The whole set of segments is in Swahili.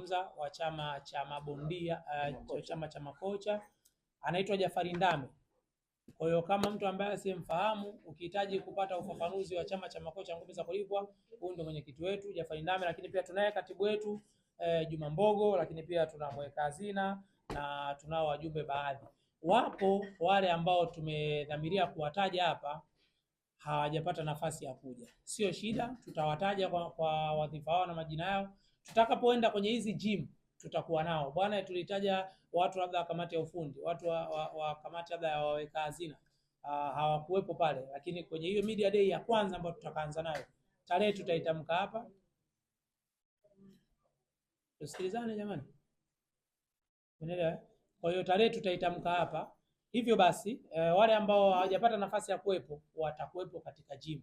anayezungumza wa chama cha mabondia chama cha makocha anaitwa Jafari Ndame. Kwa hiyo kama mtu ambaye asiyemfahamu, ukihitaji kupata ufafanuzi wa chama cha makocha ngumi za kulipwa, huyu ndio mwenyekiti wetu Jafari Ndame, lakini pia tunaye katibu wetu Juma Mbogo, lakini pia tuna mweka hazina na tunao wajumbe baadhi. Wapo wale ambao tumedhamiria kuwataja hapa hawajapata nafasi ya kuja. Sio shida, tutawataja kwa wadhifa wao na majina yao. Tutakapoenda kwenye hizi gym tutakuwa nao. Bwana, tulitaja watu labda kamati ya ufundi, watu wa kamati labda ya waweka hazina. Hawakuwepo pale, lakini kwenye hiyo media day ya kwanza ambayo tutakaanza nayo, tarehe tutaitamka hapa. Tusikilizane jamani. Unaelewa? Kwa hiyo tarehe tutaitamka hapa. Hivyo basi wale ambao hawajapata nafasi ya kuwepo watakuwepo katika gym.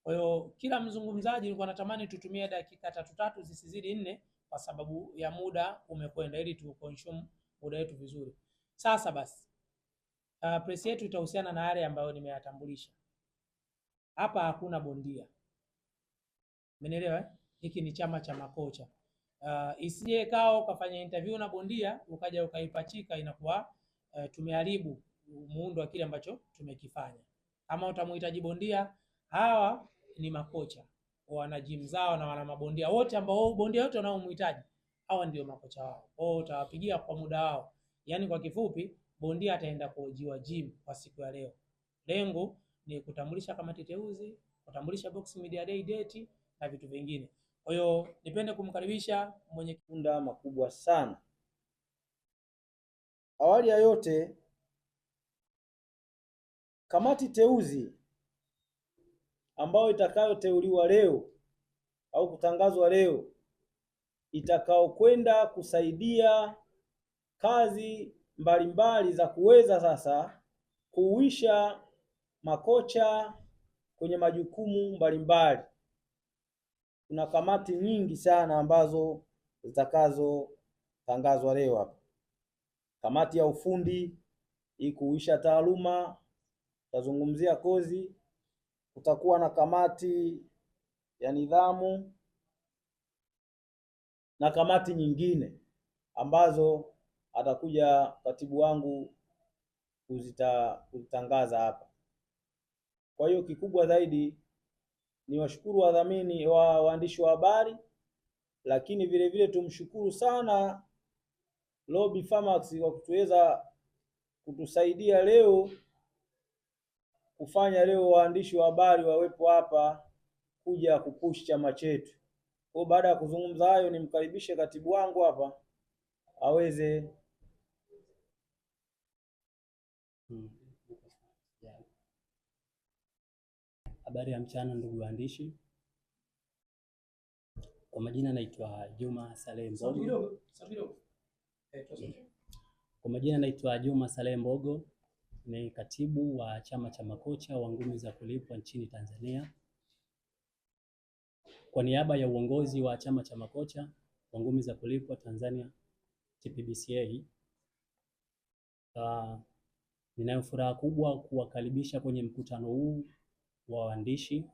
Kwa hiyo kila mzungumzaji nilikuwa natamani tutumie dakika 3 zisizidi 4 kwa sababu ya muda umekwenda, ili tu consume muda wetu vizuri. Sasa basi press yetu itahusiana na yale ambayo nimeyatambulisha. Hapa hakuna bondia. Umeelewa? Hiki ni chama cha makocha. Isije kao ukafanya interview na bondia ukaja ukaipachika, inakuwa tumeharibu muundo wa kile ambacho tumekifanya. Kama utamhitaji bondia, hawa ni makocha, wana gym zao na wana mabondia wote ambao bondia wote wanaomhitaji, hawa ndio makocha wao. Kwa hiyo utawapigia kwa muda wao. Yaani kwa kifupi, bondia ataenda kuhojiwa gym kwa siku ya leo. Lengo ni kutambulisha kamati teuzi, kutambulisha Boxing Media Day date na vitu vingine. Kwa hiyo nipende kumkaribisha mwenye kunda makubwa sana. Awali ya yote, kamati teuzi ambayo itakayoteuliwa leo au kutangazwa leo, itakaokwenda kusaidia kazi mbalimbali za kuweza sasa kuuisha makocha kwenye majukumu mbalimbali. Kuna kamati nyingi sana ambazo zitakazotangazwa leo hapa. Kamati ya ufundi kuuisha taaluma, tutazungumzia kozi. Kutakuwa na kamati ya nidhamu na kamati nyingine ambazo atakuja katibu wangu kuzitangaza hapa. Kwa hiyo kikubwa zaidi ni washukuru wadhamini wa waandishi wa habari, lakini vile vile tumshukuru sana Lobby Pharmax kwa kutuweza kutusaidia leo kufanya leo waandishi wa habari wawepo hapa kuja kupush chama chetu. Kwa baada ya kuzungumza hayo, nimkaribishe katibu wangu hapa aweze Habari ya mchana ndugu waandishi. Kwa majina naitwa Juma Saleh Mbogo. Kwa majina naitwa Juma Saleh Mbogo, ni katibu wa chama cha makocha wa ngumi za kulipwa nchini Tanzania. Kwa niaba ya uongozi wa chama cha makocha wa ngumi za kulipwa Tanzania TPBCA, ninayo furaha kubwa kuwakaribisha kwenye mkutano huu wa waandishi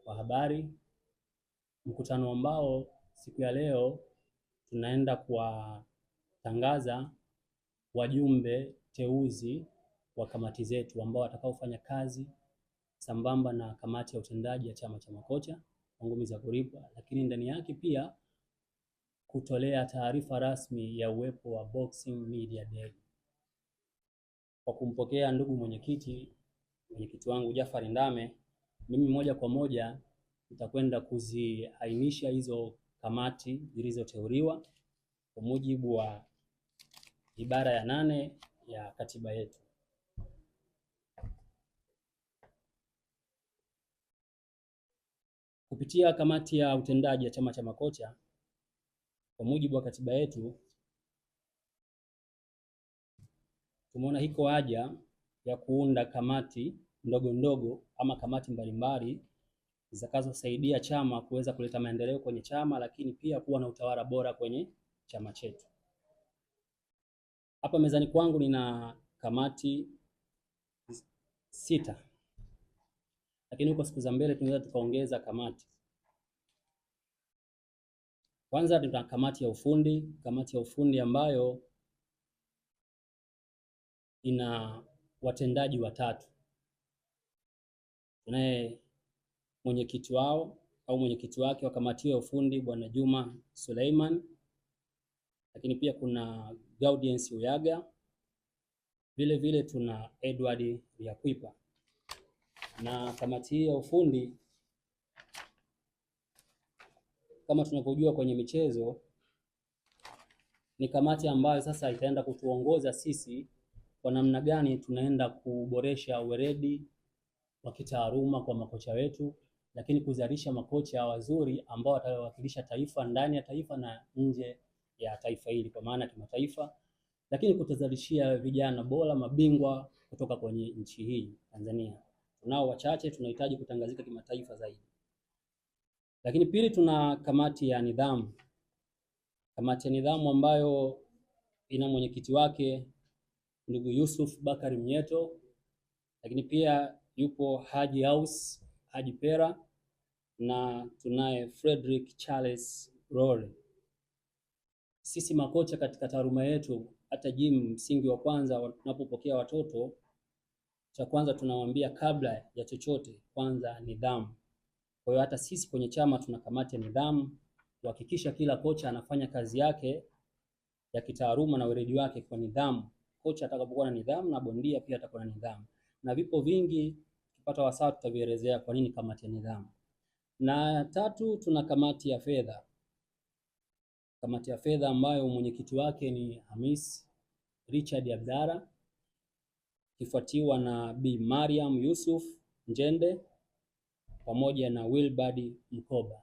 wa habari, mkutano ambao siku ya leo tunaenda kuwatangaza wajumbe teuzi wa kamati zetu ambao watakaofanya kazi sambamba na kamati ya utendaji ya chama cha makocha wa ngumi za kulipwa, lakini ndani yake pia kutolea taarifa rasmi ya uwepo wa Boxing Media Day. Kwa kumpokea ndugu mwenyekiti wangu Jafari Ndame, mimi moja kwa moja nitakwenda kuziainisha hizo kamati zilizoteuliwa kwa mujibu wa ibara ya 8 ya katiba yetu. Kupitia kamati ya utendaji ya chama cha makocha, kwa mujibu wa katiba yetu, tumeona hiko haja ya kuunda kamati ndogo ndogo ama kamati mbalimbali zitakazosaidia chama kuweza kuleta maendeleo kwenye chama, lakini pia kuwa na utawala bora kwenye chama chetu. Hapa mezani kwangu nina kamati 6, lakini huko siku za mbele tunaweza tukaongeza kamati. Kwanza tuna kamati ya ufundi, ambayo ina watendaji watatu. Tunaye mwenyekiti wao au mwenyekiti wake wa kamati ya ufundi Bwana Juma Suleiman, lakini pia kuna Gaudience Uyaga, vile vile tuna Edward Yakwipa. Na kamati hii ya ufundi kama tunavyojua kwenye michezo ni kamati ambayo sasa itaenda kutuongoza sisi kwa namna gani tunaenda kuboresha weledi wa kitaaluma kwa makocha wetu, lakini kuzalisha makocha wazuri ambao watawakilisha taifa ndani ya taifa na nje ya taifa hili, kwa maana kimataifa, lakini kutuzalishia vijana bora mabingwa kutoka kwenye nchi hii Tanzania. Tunao wachache, tunahitaji kutangazika kimataifa zaidi. Lakini pili, tuna kamati ya nidhamu. Kamati ya nidhamu ambayo ina mwenyekiti wake ndugu Yusuf Bakari Mnyeto, lakini pia yupo Haji Pera na tunaye Frederick Charles Rory. Sisi makocha katika taaluma yetu, hata gym, msingi wa kwanza tunapopokea watoto, cha kwanza tunawaambia kabla ya chochote, kwanza nidhamu. Kwa hiyo hata sisi kwenye chama tuna kamati ya nidhamu kuhakikisha kila kocha anafanya kazi yake ya kitaaluma na weledi wake kwa nidhamu. Kocha atakapokuwa na nidhamu na bondia pia atakuwa na nidhamu. Na vipo vingi, tukipata wasaa tutavielezea kwa nini kamati ya nidhamu. Na tatu, tuna kamati ya fedha. Kamati ya fedha ambayo mwenyekiti wake ni Hamis Richard Abdara, kifuatiwa na Bi Mariam Yusuf Njende pamoja na Wilbard Mkoba.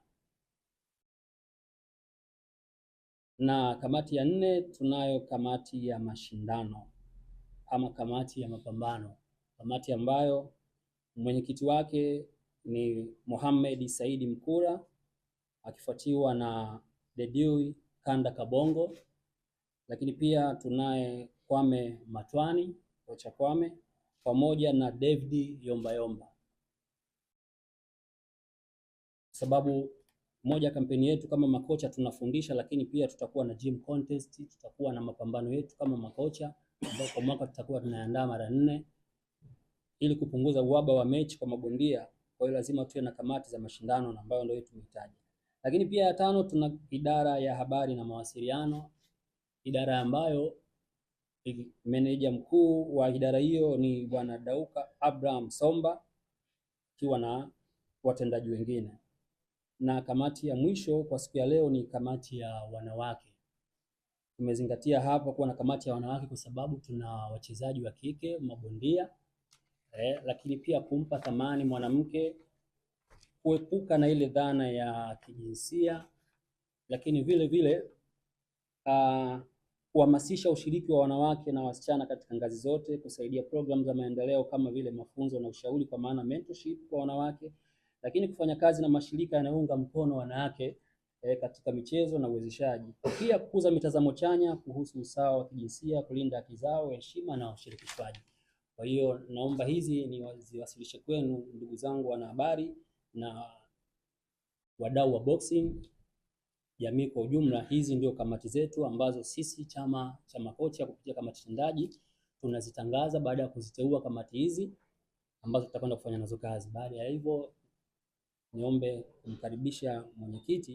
Na kamati ya nne, tunayo kamati ya mashindano ama kamati ya mapambano, kamati ambayo mwenyekiti wake ni Mohamed Saidi Mkura akifuatiwa na Dediui Kanda Kabongo, lakini pia tunaye Kwame Matwani, kocha Kwame, pamoja na David Yombayomba. Sababu moja kampeni yetu kama makocha tunafundisha, lakini pia tutakuwa na gym contest, tutakuwa na mapambano yetu kama makocha ambao kwa mwaka tutakuwa tunaandaa mara 4 ili kupunguza uhaba wa mechi kwa mabondia. Kwa hiyo lazima tuwe na kamati za mashindano ambayo ndio tunahitaji. Lakini pia ya tano, tuna idara ya habari na mawasiliano, idara ambayo meneja mkuu wa idara hiyo ni Bwana Dauka Abraham Somba kiwa na watendaji wengine. Na kamati ya mwisho kwa siku ya leo ni kamati ya wanawake. Tumezingatia hapa kuwa na kamati ya wanawake kwa sababu tuna wachezaji wa kike mabondia, lakini pia kumpa thamani mwanamke, kuepuka na ile dhana ya kijinsia, lakini vile vile kuhamasisha ushiriki wa wanawake na wasichana katika ngazi zote, kusaidia programu za maendeleo kama vile mafunzo na ushauri kwa maana mentorship kwa wanawake, lakini kufanya kazi na mashirika yanayounga mkono wanawake katika michezo na uwezeshaji. Pia kukuza mitazamo chanya kuhusu usawa wa kijinsia, kulinda haki zao, heshima na ushirikishwaji. Kwa hiyo naomba hizi niwasilishe kwenu ndugu zangu wanahabari na wadau wa boxing, jamii kwa ujumla. Hizi ndio kamati zetu ambazo sisi chama cha makocha kupitia kamati tendaji tunazitangaza baada ya kuziteua kamati hizi ambazo tutakwenda kufanya nazo kazi. Baada ya hivyo niombe kumkaribisha mwenyekiti